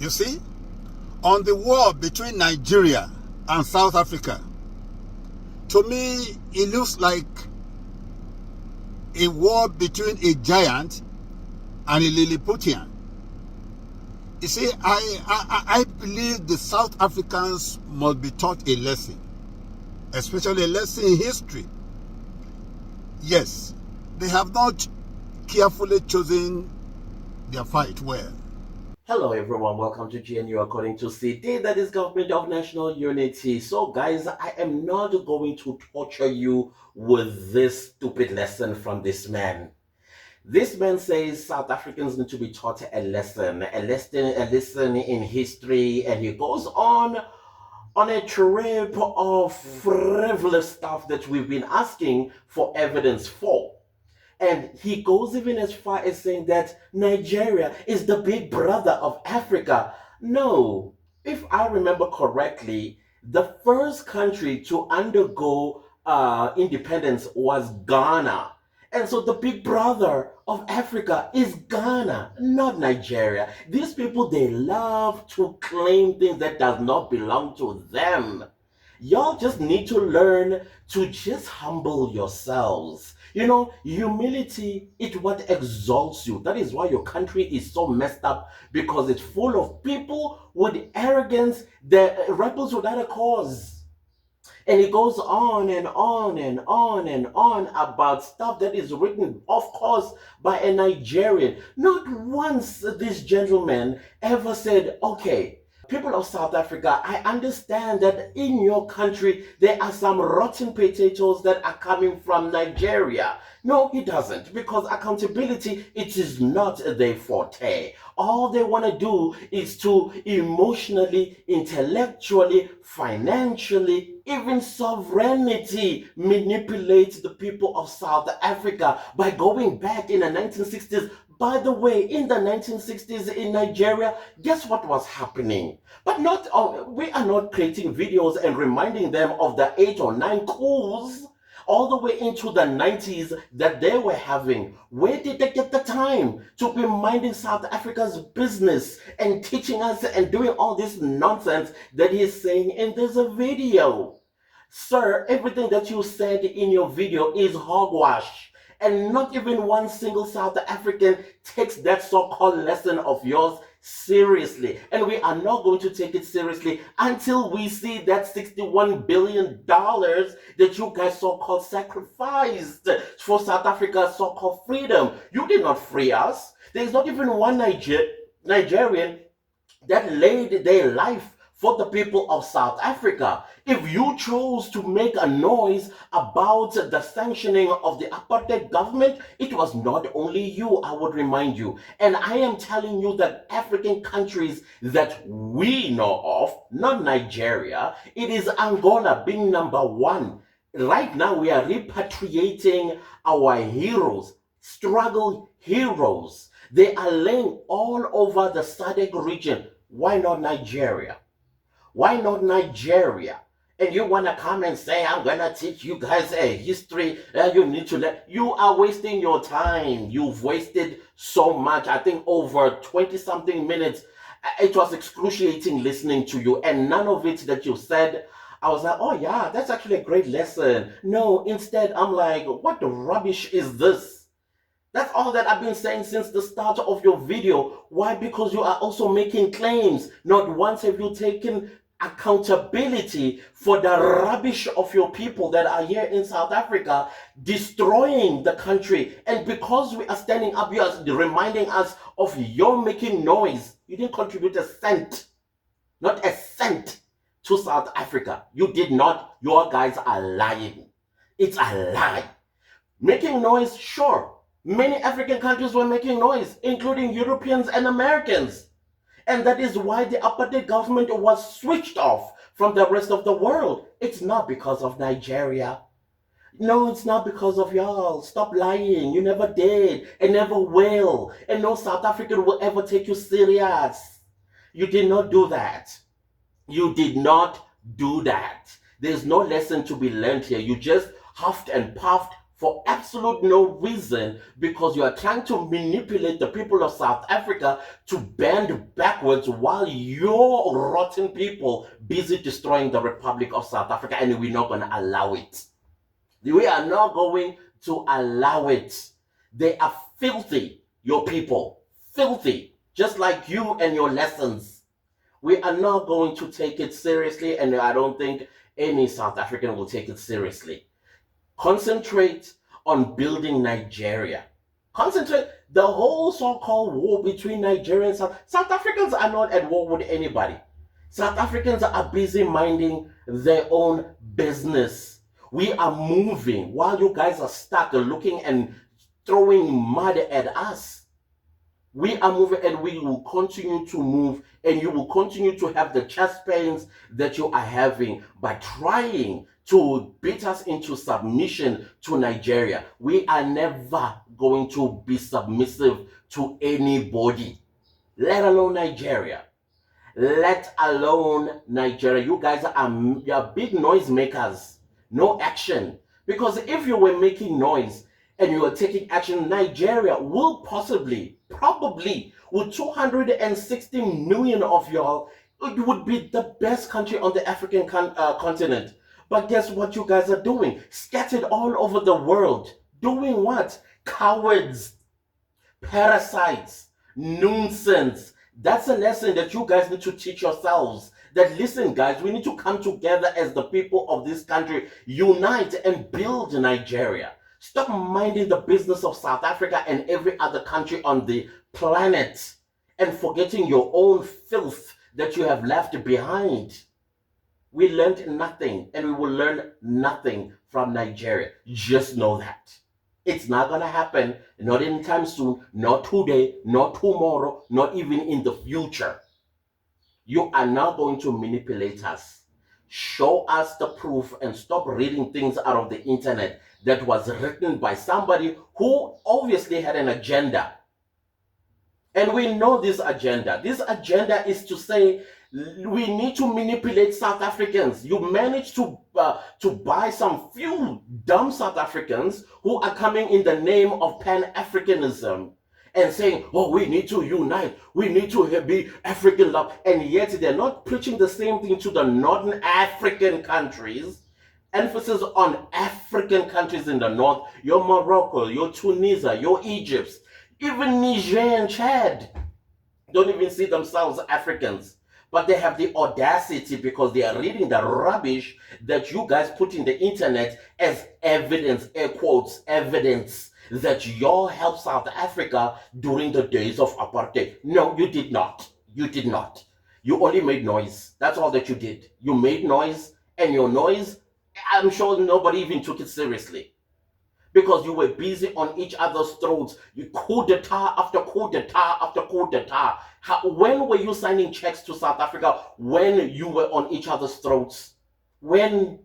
You see, on the war between Nigeria and South Africa, to me, it looks like a war between a giant and a Lilliputian. You see, I believe the South Africans must be taught a lesson, especially a lesson in history. Yes, they have not carefully chosen their fight well. Hello everyone, welcome to GNU according to CD, that is Government of National Unity. So guys, I am not going to torture you with this stupid lesson from this man. This man says South Africans need to be taught a lesson in history, and he goes on a trip of frivolous stuff that we've been asking for evidence for. And he goes even as far as saying that Nigeria is the big brother of Africa. No, if I remember correctly, the first country to undergo independence was Ghana. And so the big brother of Africa is Ghana, not Nigeria. These people, they love to claim things that does not belong to them. Y'all just need to learn to just humble yourselves. You know, humility is what exalts you. That is why your country is so messed up, because it's full of people with arrogance, the rebels without a cause. And it goes on and on and on and on about stuff that is written, of course, by a Nigerian. Not once this gentleman ever said, okay, people of South Africa, I understand that in your country there are some rotten potatoes that are coming from Nigeria. No, he doesn't, because accountability, it is not their forte. All they want to do is to emotionally, intellectually, financially, even sovereignty manipulate the people of South Africa by going back in the 1960s. By the way, in the 1960s in Nigeria, guess what was happening? But we are not creating videos and reminding them of the 8 or 9 coups all the way into the 90s that they were having. Where did they get the time to be minding South Africa's business and teaching us and doing all this nonsense that he's saying in this video? Sir, everything that you said in your video is hogwash. And not even one single South African takes that so-called lesson of yours seriously. And we are not going to take it seriously until we see that $61 billion that you guys so-called sacrificed for South Africa's so-called freedom. You did not free us. There is not even one Nigerian that laid their life for the people of South Africa. If you chose to make a noise about the sanctioning of the apartheid government, it was not only you, I would remind you. And I am telling you that African countries that we know of, not Nigeria, it is Angola being number 1. Right now we are repatriating our heroes, struggle heroes. They are laying all over the SADC region. Why not Nigeria? Why not Nigeria? And you want to come and say, I'm going to teach you guys a history. You need to learn. You are wasting your time. You've wasted so much. I think over 20-something minutes. It was excruciating listening to you. And none of it that you said, I was like, oh yeah, that's actually a great lesson. No, instead, I'm like, what the rubbish is this? That's all that I've been saying since the start of your video. Why? Because you are also making claims. Not once have you taken accountability for the rubbish of your people that are here in South Africa, destroying the country. And because we are standing up, you are reminding us of your making noise. You didn't contribute a cent, not a cent, to South Africa. You did not. Your guys are lying. It's a lie. Making noise, sure. Many African countries were making noise, including Europeans and Americans. And that is why the apartheid government was switched off from the rest of the world. It's not because of Nigeria. No, it's not because of y'all. Stop lying. You never did and never will. And no South African will ever take you serious. You did not do that. You did not do that. There's no lesson to be learned here. You just huffed and puffed for absolute no reason, because you are trying to manipulate the people of South Africa to bend backwards while you're rotten people busy destroying the Republic of South Africa, and we're not going to allow it. We are not going to allow it. They are filthy, your people. Filthy. Just like you and your lessons. We are not going to take it seriously, and I don't think any South African will take it seriously. Concentrate on building Nigeria. Concentrate. The whole so-called war between Nigerians and South Africans are not at war with anybody. South Africans are busy minding their own business. We are moving while you guys are stuck looking and throwing mud at us. We are moving, and we will continue to move, and you will continue to have the chest pains that you are having by trying to beat us into submission to Nigeria. We are never going to be submissive to anybody, let alone Nigeria. Let alone Nigeria. You guys are big noise makers. No action. Because if you were making noise and you were taking action, Nigeria will probably, with 260 million of y'all, it would be the best country on the African continent. But guess what you guys are doing? Scattered all over the world. Doing what? Cowards. Parasites. Nonsense. That's a lesson that you guys need to teach yourselves. That listen, guys, we need to come together as the people of this country, unite and build Nigeria. Stop minding the business of South Africa and every other country on the planet and forgetting your own filth that you have left behind. We learned nothing, and we will learn nothing from Nigeria. Just know that. It's not going to happen, not anytime soon, not today, not tomorrow, not even in the future. You are now going to manipulate us. Show us the proof and stop reading things out of the internet that was written by somebody who obviously had an agenda. And we know this agenda. This agenda is to say we need to manipulate South Africans. You managed to buy some few dumb South Africans who are coming in the name of Pan-Africanism and saying, oh, we need to unite. We need to be African love. And yet they're not preaching the same thing to the Northern African countries. Emphasis on African countries in the north. Your Morocco, your Tunisia, your Egypt, even Niger and Chad don't even see themselves Africans. But they have the audacity, because they are reading the rubbish that you guys put in the internet as evidence, air quotes, evidence that y'all helped South Africa during the days of apartheid. No, you did not. You did not. You only made noise. That's all that you did. You made noise, and your noise, I'm sure nobody even took it seriously. Because you were busy on each other's throats. You coup d'etat after coup d'etat after coup d'etat. When were you signing checks to South Africa when you were on each other's throats? When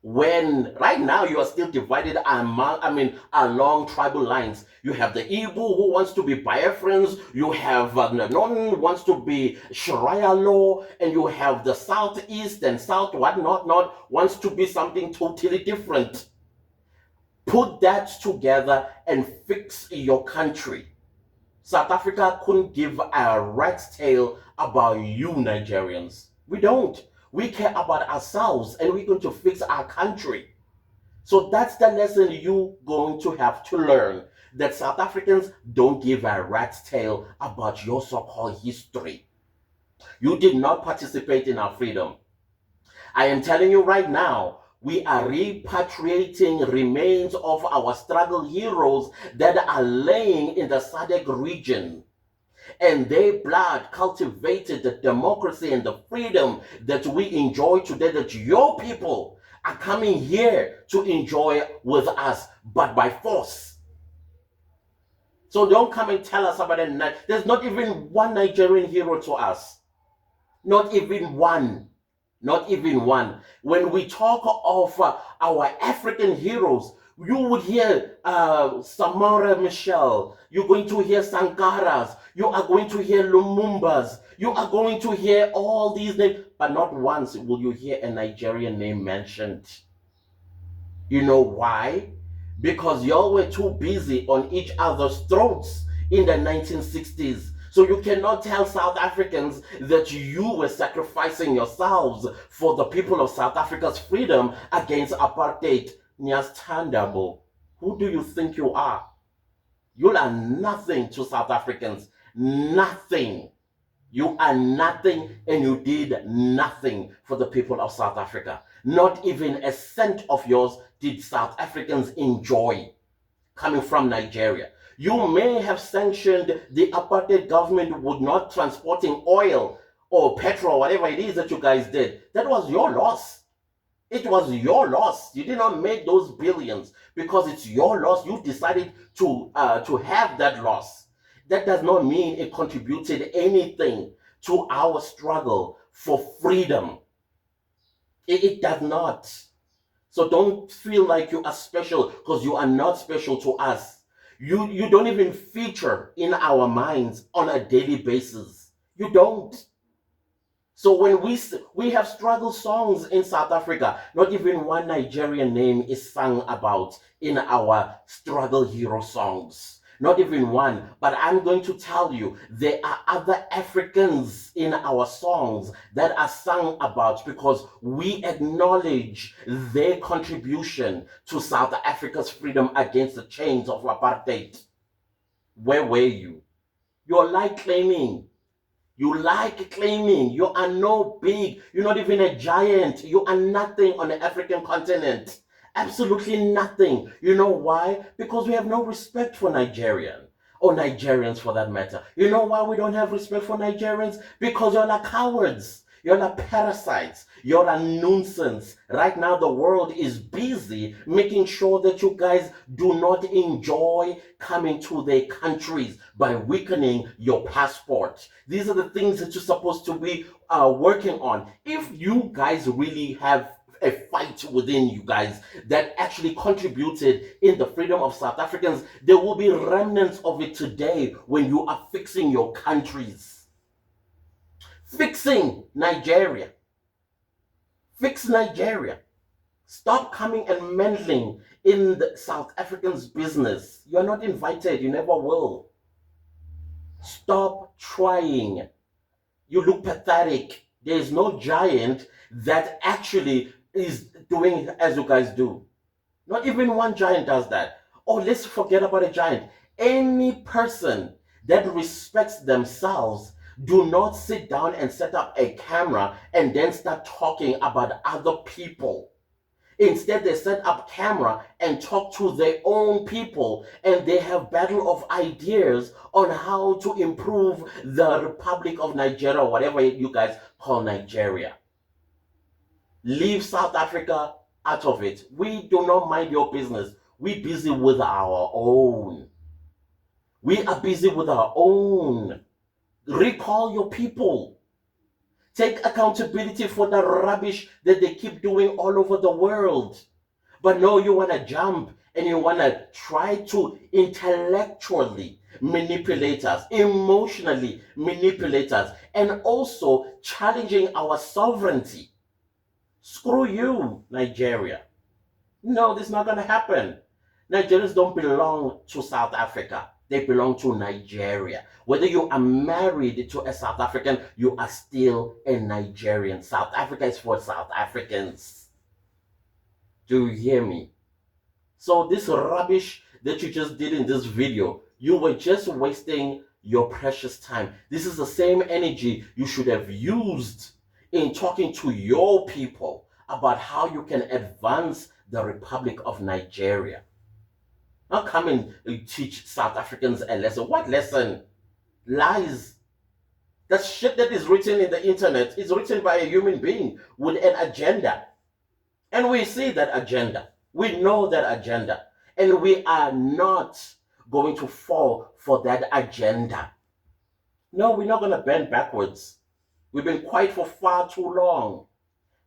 right now you are still divided along tribal lines. You have the Igbo who wants to be Biafrans, you have non who wants to be Sharia law, and you have the Southeast and South whatnot wants to be something totally different. Put that together and fix your country. South Africa couldn't give a rat's tail about you Nigerians. We don't. We care about ourselves, and we're going to fix our country. So that's the lesson you're going to have to learn, that South Africans don't give a rat's tail about your so-called history. You did not participate in our freedom. I am telling you right now, we are repatriating remains of our struggle heroes that are laying in the SADC region. And their blood cultivated the democracy and the freedom that we enjoy today, that your people are coming here to enjoy with us, but by force. So don't come and tell us about it. There's not even one Nigerian hero to us. Not even one. Not even one. When we talk of our African heroes, you would hear Samora Machel. You're going to hear Sankaras. You are going to hear Lumumbas. You are going to hear all these names. But not once will you hear a Nigerian name mentioned. You know why? because y'all were too busy on each other's throats in the 1960s. So you cannot tell South Africans that you were sacrificing yourselves for the people of South Africa's freedom against apartheid. Nyastandabo. Who do you think you are? You are nothing to South Africans. Nothing. You are nothing, and you did nothing for the people of South Africa. Not even a cent of yours did South Africans enjoy coming from Nigeria. You may have sanctioned the apartheid government with not transporting oil or petrol, whatever it is that you guys did. That was your loss. It was your loss. You did not make those billions because it's your loss. You decided to have that loss. That does not mean it contributed anything to our struggle for freedom. It does not. So don't feel like you are special, because you are not special to us. You don't even feature in our minds on a daily basis. You don't. So when we have struggle songs in South Africa, not even one Nigerian name is sung about in our struggle hero songs. Not even one. But I'm going to tell you, there are other Africans in our songs that are sung about because we acknowledge their contribution to South Africa's freedom against the chains of apartheid. Where were you? You're like claiming. You like claiming you are no big, you're not even a giant, you are nothing on the African continent. Absolutely nothing. You know why? Because we have no respect for Nigerian or Nigerians for that matter. You know why we don't have respect for Nigerians? Because you're like cowards. You're like parasites. You're a nuisance. Right now, the world is busy making sure that you guys do not enjoy coming to their countries by weakening your passport. These are the things that you're supposed to be working on. If you guys really have a fight within you guys that actually contributed in the freedom of South Africans, there will be remnants of it today when you are fixing your countries. Fixing Nigeria. Fix Nigeria. Stop coming and meddling in the South Africans' business. You're not invited. You never will. Stop trying. You look pathetic. There is no giant that actually is doing as you guys do. Not even one giant does that. Oh, let's forget about a giant. Any person that respects themselves do not sit down and set up a camera and then start talking about other people. Instead, they set up camera and talk to their own people, and they have battle of ideas on how to improve the Republic of Nigeria, or whatever you guys call Nigeria. Leave South Africa out of it. We do not mind your business. We're busy with our own. We are busy with our own. Recall your people. Take accountability for the rubbish that they keep doing all over the world. But no, you want to jump and you want to try to intellectually manipulate us, emotionally manipulate us, and also challenging our sovereignty. Screw you, Nigeria. No, this is not going to happen. Nigerians don't belong to South Africa. They belong to Nigeria. Whether you are married to a South African, you are still a Nigerian. South Africa is for South Africans. Do you hear me? So this rubbish that you just did in this video, you were just wasting your precious time. This is the same energy you should have used in talking to your people about how you can advance the Republic of Nigeria. Not come and teach South Africans a lesson. What lesson? Lies. That shit that is written in the internet is written by a human being with an agenda. And we see that agenda. We know that agenda. And we are not going to fall for that agenda. No, we're not going to bend backwards. We've been quiet for far too long.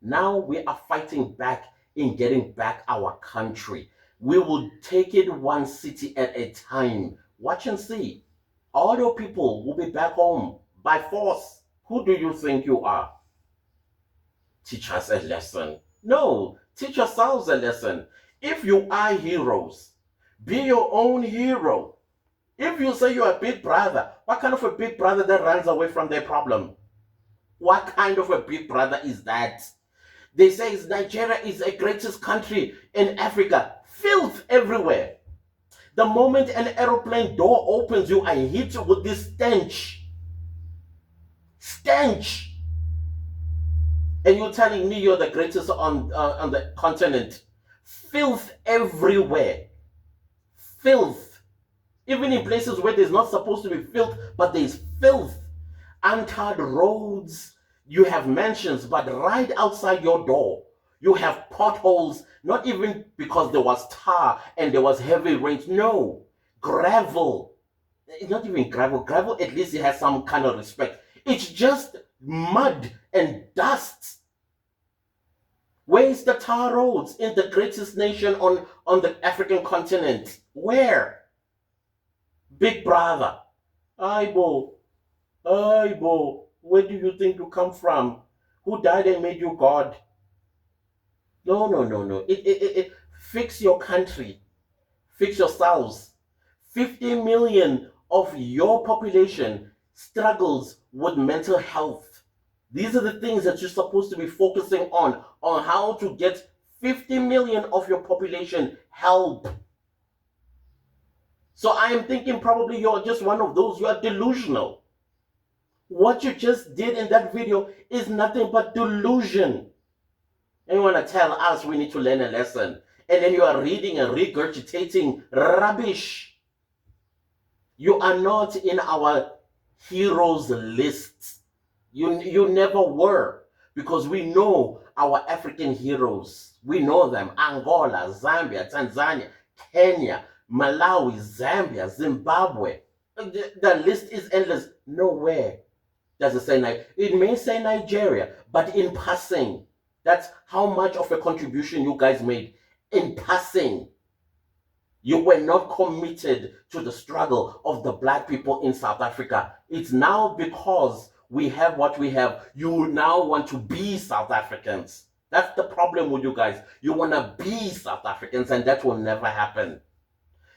Now we are fighting back in getting back our country. We will take it one city at a time. Watch and see. All your people will be back home by force. Who do you think you are? Teach us a lesson. No, teach yourselves a lesson. If you are heroes, Be your own hero. If you say you're a big brother, what kind of a big brother that runs away from their problem? What kind of a big brother is that? They say Nigeria is the greatest country in Africa. Filth everywhere. The moment an aeroplane door opens, you are hit with this stench. Stench. And you're telling me you're the greatest on the continent. Filth everywhere. Filth. Even in places where there's not supposed to be filth, but there's filth. Untarred roads. You have mansions, but right outside your door, you have potholes, not even because there was tar and there was heavy rains. No, gravel. It's not even gravel. Gravel, at least it has some kind of respect. It's just mud and dust. Where is the tar roads in the greatest nation on the African continent? Where? Big brother. Aibo. Aibo. Where do you think you come from? Who died and made you God? No, no, no, no. Fix your country. Fix yourselves. 50 million of your population struggles with mental health. These are the things that you're supposed to be focusing on how to get 50 million of your population help. So I am thinking probably you're just one of those. You are delusional. What you just did in that video is nothing but delusion. And you want to tell us we need to learn a lesson. And then you are reading and regurgitating rubbish. You are not in our heroes list. You never were. Because we know our African heroes. We know them. Angola, Zambia, Tanzania, Kenya, Malawi, Zambia, Zimbabwe. The list is endless. Nowhere does it say it may say Nigeria, but in passing. That's how much of a contribution you guys made. In passing. You were not committed to the struggle of the black people in South Africa. It's now because we have what we have. You now want to be South Africans. That's the problem with you guys. You want to be South Africans, and that will never happen.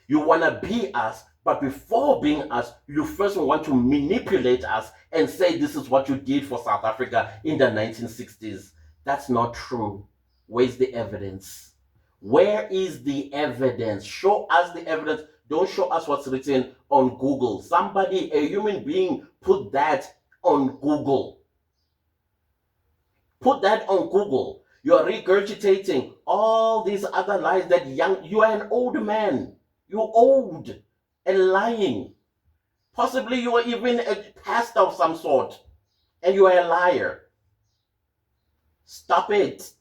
You want to be us, but before being us, you first want to manipulate us and say this is what you did for South Africa in the 1960s. That's not true. Where's the evidence? Where is the evidence? Show us the evidence. Don't show us what's written on Google. Somebody, a human being, put that on Google. Put that on Google. You are regurgitating all these other lies that you are an old man. You're old and lying. Possibly you are even a pastor of some sort and you are a liar. Stop it.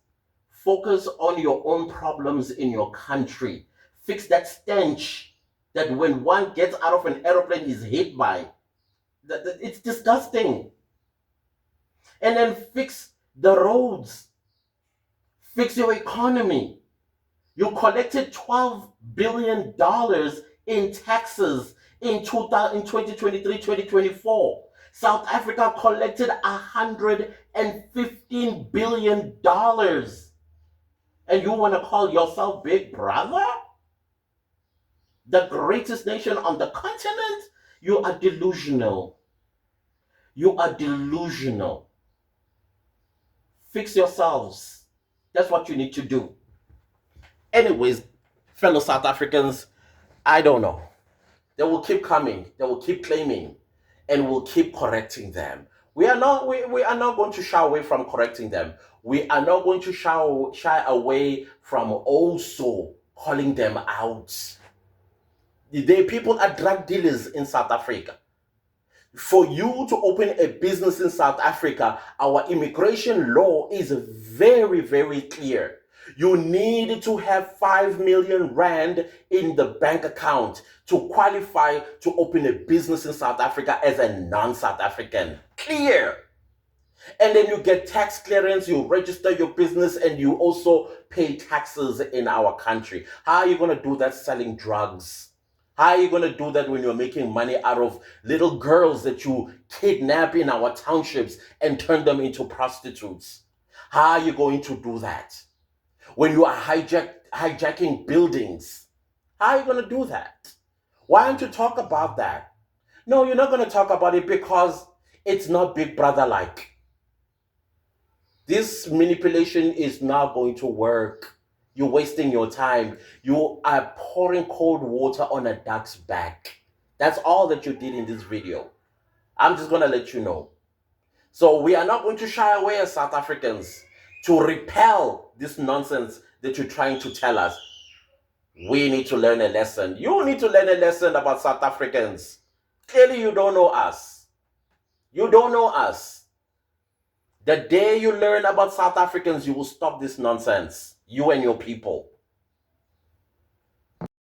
Focus on your own problems in your country. Fix that stench that when one gets out of an aeroplane is hit by. It's disgusting. And then fix the roads. Fix your economy. You collected $12 billion in taxes in 2023, 2024. South Africa collected $115 billion. And you want to call yourself Big Brother? The greatest nation on the continent? You are delusional. You are delusional. Fix yourselves. That's what you need to do. Anyways, fellow South Africans, I don't know. They will keep coming. They will keep claiming. And we'll keep correcting them. We are not going to shy away from correcting them. We are not going to shy away from also calling them out. People are drug dealers in South Africa. For you to open a business in South Africa, our immigration law is very, very clear. You need to have 5 million rand in the bank account to qualify to open a business in South Africa as a non-South African. Clear. And then you get tax clearance, you register your business, and you also pay taxes in our country. How are you going to do that selling drugs? How are you going to do that when you're making money out of little girls that you kidnap in our townships and turn them into prostitutes? How are you going to do that? When you are hijacking buildings How are you going to do that? Why don't you talk about that? No, you're not going to talk about it because it's not Big Brother like. This manipulation is not going to work. You're wasting your time. You are pouring cold water on a duck's back. That's all that you did in this video. I'm just going to let you know. So we are not going to shy away as South Africans to repel this nonsense that you're trying to tell us. We need to learn a lesson. You need to learn a lesson about South Africans. Clearly, you don't know us. You don't know us. The day you learn about South Africans, you will stop this nonsense. You and your people.